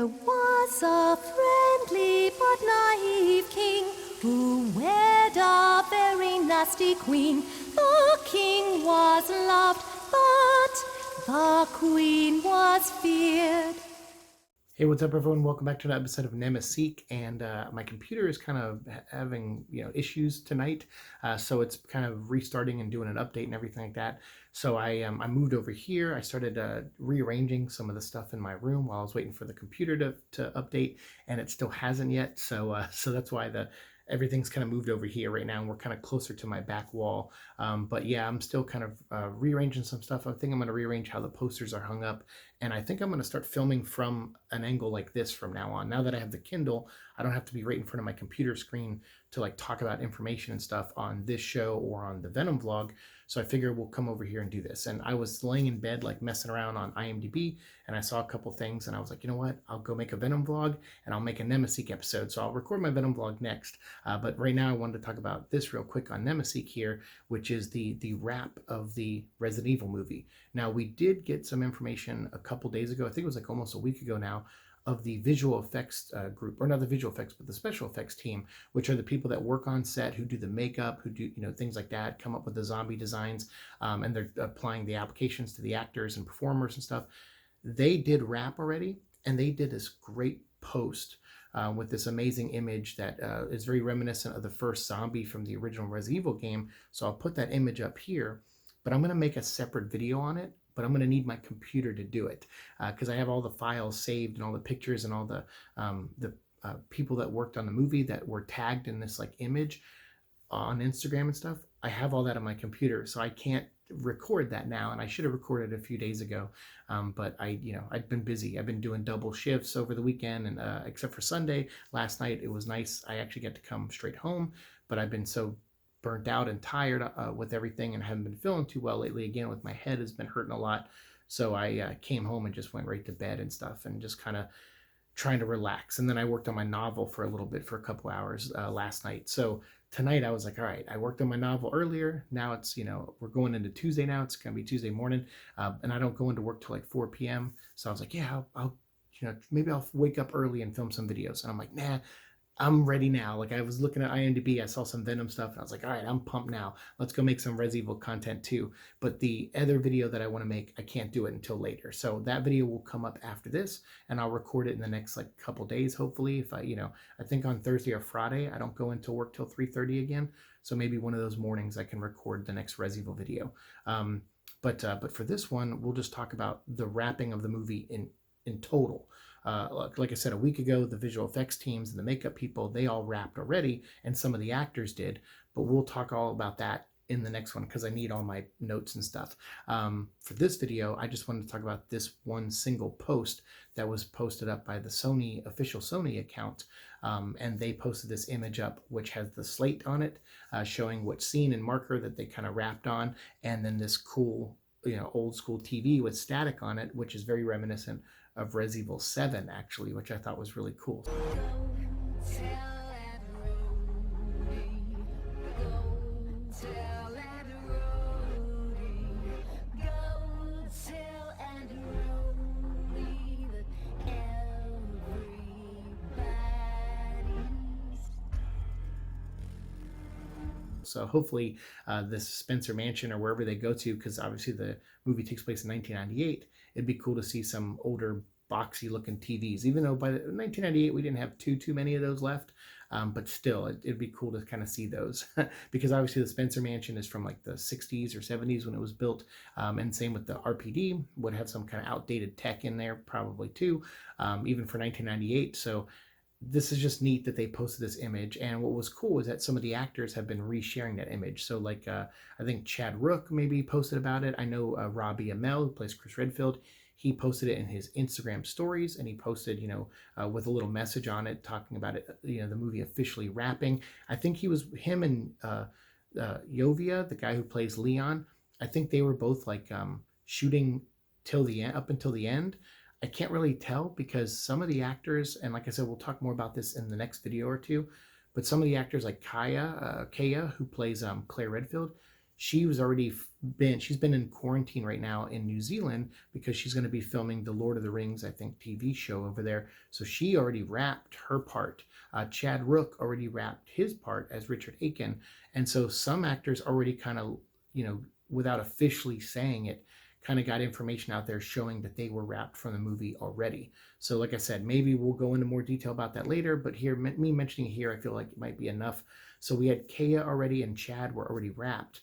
There was a friendly but naive king who wed a very nasty queen. The king was loved, but the queen was feared. Hey, what's up, everyone? Welcome back to another episode of Nemeseek, and my computer is kind of having issues tonight, so it's kind of restarting and doing an update and everything like that. So I moved over here. I started rearranging some of the stuff in my room while I was waiting for the computer to update, and it still hasn't yet. So so that's why everything's kind of moved over here right now, and we're kind of closer to my back wall. But yeah, I'm still kind of rearranging some stuff. I think I'm going to rearrange how the posters are hung up, and I think I'm going to start filming from an angle like this from now on. Now that I have the Kindle, I don't have to be right in front of my computer screen to like talk about information and stuff on this show or on the Venom vlog. So I figure we'll come over here and do this. And I was laying in bed like messing around on IMDb, and I saw a couple things, and I was like, you know what? I'll go make a Venom vlog, and I'll make a Nemeseek episode. So I'll record my Venom vlog next. But right now I wanted to talk about this real quick on Nemeseek here, which is the wrap of the Resident Evil movie. Now, we did get some information a couple days ago. I think it was like almost a week ago now, of the visual effects group, or not the visual effects, but the special effects team, which are the people that work on set, who do the makeup, who do things like that, come up with the zombie designs, and they're applying the applications to the actors and performers and stuff. They did wrap already, and they did this great post with this amazing image that is very reminiscent of the first zombie from the original Resident Evil game. So I'll put that image up here, but I'm going to make a separate video on it. But I'm going to need my computer to do it because I have all the files saved and all the pictures and all the people that worked on the movie that were tagged in this like image on Instagram and stuff. I have all that on my computer, so I can't record that now, and I should have recorded a few days ago, but I've been busy. I've been doing double shifts over the weekend, and except for Sunday last night, it was nice. I actually got to come straight home, but I've been so burnt out and tired with everything, and haven't been feeling too well lately. Again, with my head has been hurting a lot, so I came home and just went right to bed and stuff, and just kind of trying to relax. And then I worked on my novel for a little bit, for a couple hours last night. So tonight I was like, all right, I worked on my novel earlier. Now it's, we're going into Tuesday now. It's going to be Tuesday morning. And I don't go into work till like 4 p.m. So I was like, yeah, I'll maybe I'll wake up early and film some videos. And I'm like, nah, I'm ready now. Like, I was looking at IMDb, I saw some Venom stuff, and I was like, all right, I'm pumped now. Let's go make some Resident Evil content too. But the other video that I want to make, I can't do it until later. So that video will come up after this, and I'll record it in the next like couple days, hopefully. If I think on Thursday or Friday, I don't go into work till 3:30 again. So maybe one of those mornings I can record the next Resident Evil video. But for this one, we'll just talk about the wrapping of the movie in total. Like I said, a week ago, the visual effects teams and the makeup people, they all wrapped already, and some of the actors did, but we'll talk all about that in the next one because I need all my notes and stuff. For this video, I just wanted to talk about this one single post that was posted up by the Sony official Sony account, and they posted this image up which has the slate on it, showing what scene and marker that they kind of wrapped on, and then this cool old school TV with static on it, which is very reminiscent of Resident Evil 7 actually, which I thought was really cool. So hopefully this Spencer Mansion or wherever they go to, because obviously the movie takes place in 1998, it'd be cool to see some older boxy looking TVs, even though by 1998 we didn't have too many of those left, but still it'd be cool to kind of see those because obviously the Spencer Mansion is from like the 60s or 70s when it was built, and same with the RPD would have some kind of outdated tech in there probably too, even for 1998. So this is just neat that they posted this image. And what was cool is that some of the actors have been resharing that image. So like I think Chad Rook maybe posted about it. I know Robbie Amell, who plays Chris Redfield, he posted it in his Instagram stories, and he posted with a little message on it talking about it, the movie officially wrapping. I think him and Yovia, the guy who plays Leon, I think they were both like shooting till the end, up until the end. I can't really tell because some of the actors, and like I said, we'll talk more about this in the next video or two, but some of the actors like Kaya, who plays Claire Redfield, she's been in quarantine right now in New Zealand because she's going to be filming the Lord of the Rings, I think, TV show over there. So she already wrapped her part. Chad Rook already wrapped his part as Richard Aiken. And so some actors already kind of, without officially saying it, kind of got information out there showing that they were wrapped from the movie already. So like I said, maybe we'll go into more detail about that later, but here, me mentioning here, I feel like it might be enough. So we had Kaya already and Chad were already wrapped.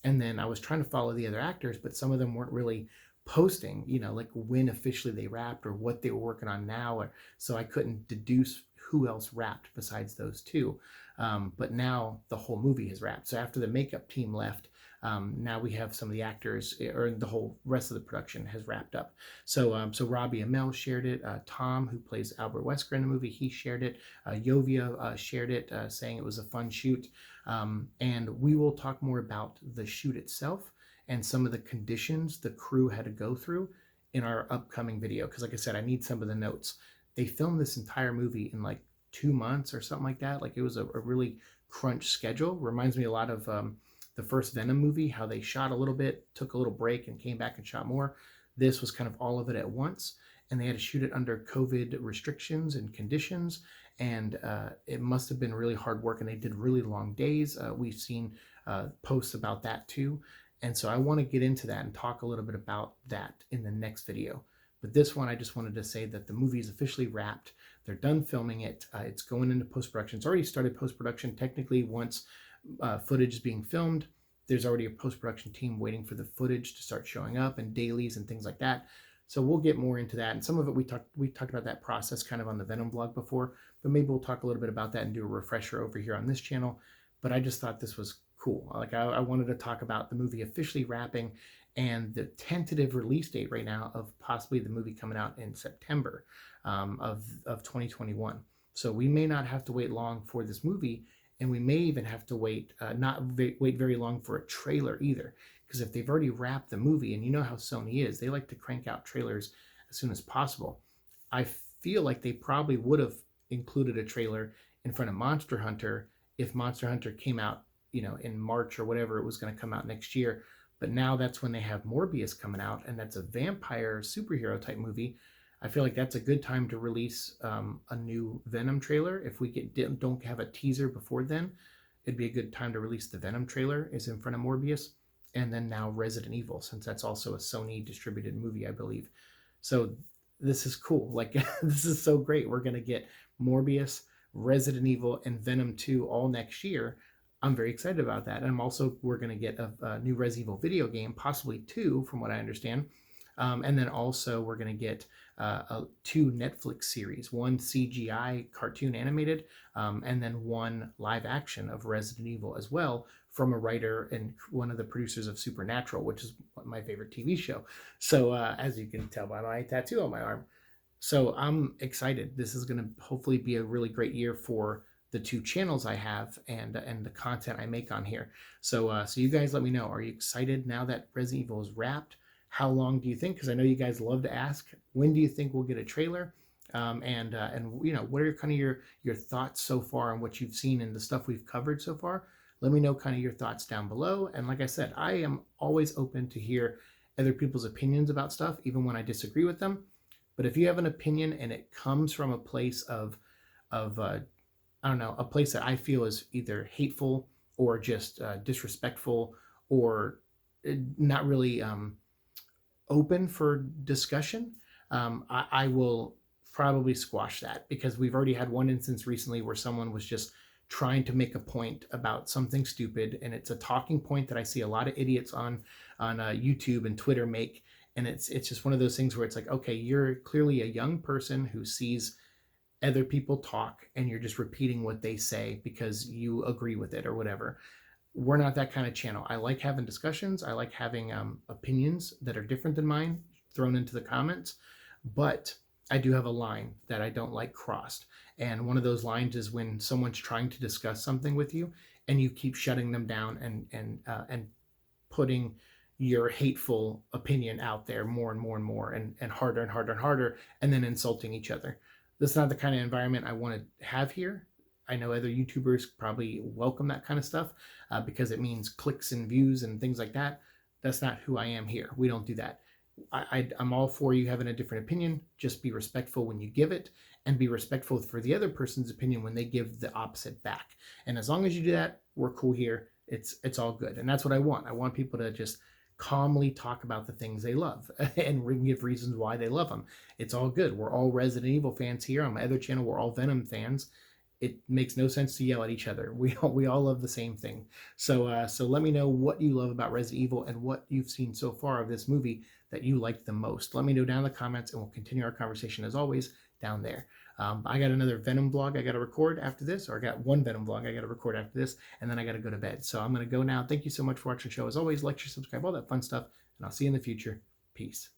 And then I was trying to follow the other actors, but some of them weren't really posting, like when officially they wrapped or what they were working on now. So I couldn't deduce who else wrapped besides those two. But now the whole movie is wrapped. So after the makeup team left, now we have some of the actors, or the whole rest of the production has wrapped up. So Robbie Amell shared it. Tom, who plays Albert Wesker in the movie, he shared it. Yovia shared it, saying it was a fun shoot. And we will talk more about the shoot itself and some of the conditions the crew had to go through in our upcoming video. Because like I said, I need some of the notes. They filmed this entire movie in like 2 months or something like that. Like it was a really crunch schedule. Reminds me a lot of the first Venom movie, how they shot a little bit, took a little break and came back and shot more. This was kind of all of it at once. And they had to shoot it under COVID restrictions and conditions. And it must have been really hard work, and they did really long days. We've seen posts about that too. And so I want to get into that and talk a little bit about that in the next video. But this one, I just wanted to say that the movie is officially wrapped. They're done filming it. It's going into post-production. It's already started post-production. Technically, once footage is being filmed, there's already a post-production team waiting for the footage to start showing up and dailies and things like that. So we'll get more into that. And some of it, we talked about that process kind of on the Venom vlog before, but maybe we'll talk a little bit about that and do a refresher over here on this channel. But I just thought this was cool. Like I wanted to talk about the movie officially wrapping and the tentative release date right now of possibly the movie coming out in September of 2021. So we may not have to wait long for this movie, and we may even have to wait wait very long for a trailer either. Because if they've already wrapped the movie, and you know how Sony is, they like to crank out trailers as soon as possible. I feel like they probably would have included a trailer in front of Monster Hunter if Monster Hunter came out, in March or whatever it was going to come out next year. But now that's when they have Morbius coming out, and that's a vampire superhero type movie. I feel like that's a good time to release a new Venom trailer. If we don't have a teaser before then, it'd be a good time to release the Venom trailer is in front of Morbius. And then now Resident Evil, since that's also a Sony distributed movie, I believe. So this is cool. Like, this is so great. We're going to get Morbius, Resident Evil, and Venom 2 all next year. I'm very excited about that. And we're going to get a new Resident Evil video game, possibly 2, from what I understand. And then also we're going to get 2 Netflix series, 1 CGI cartoon animated, and then 1 live action of Resident Evil as well, from a writer and one of the producers of Supernatural, which is my favorite TV show. So as you can tell by my tattoo on my arm. So I'm excited. This is going to hopefully be a really great year for the 2 channels I have and the content I make on here. So you guys let me know. Are you excited now that Resident Evil is wrapped? How long do you think? Because I know you guys love to ask. When do you think we'll get a trailer? And what are kind of your thoughts so far on what you've seen and the stuff we've covered so far? Let me know kind of your thoughts down below. And like I said, I am always open to hear other people's opinions about stuff, even when I disagree with them. But if you have an opinion and it comes from a place of I don't know, a place that I feel is either hateful or just disrespectful or not really open for discussion, I will probably squash that, because we've already had one instance recently where someone was just trying to make a point about something stupid, and it's a talking point that I see a lot of idiots on YouTube and Twitter make, and it's just one of those things where it's like, okay, you're clearly a young person who sees other people talk and you're just repeating what they say because you agree with it or whatever. We're not that kind of channel. I like having discussions. I like having opinions that are different than mine thrown into the comments, but I do have a line that I don't like crossed. And one of those lines is when someone's trying to discuss something with you and you keep shutting them down and putting your hateful opinion out there more and more and more and harder and harder and harder, and then insulting each other. That's not the kind of environment I want to have here. I know other YouTubers probably welcome that kind of stuff because it means clicks and views and things like that. That's not who I am here. We don't do that. I'm all for you having a different opinion. Just be respectful when you give it, and be respectful for the other person's opinion when they give the opposite back. And as long as you do that, we're cool here. It's all good, and that's what I want. I want people to just calmly talk about the things they love and give reasons why they love them. It's all good. We're all Resident Evil fans here. On my other channel, we're all Venom fans. It makes no sense to yell at each other. We all love the same thing. So let me know what you love about Resident Evil and what you've seen so far of this movie that you like the most. Let me know down in the comments, and we'll continue our conversation as always down there. I got another Venom vlog I got to record after this, or I got one Venom vlog I got to record after this, and then I got to go to bed. So I'm going to go now. Thank you so much for watching the show. As always, like, share, subscribe, all that fun stuff, and I'll see you in the future. Peace.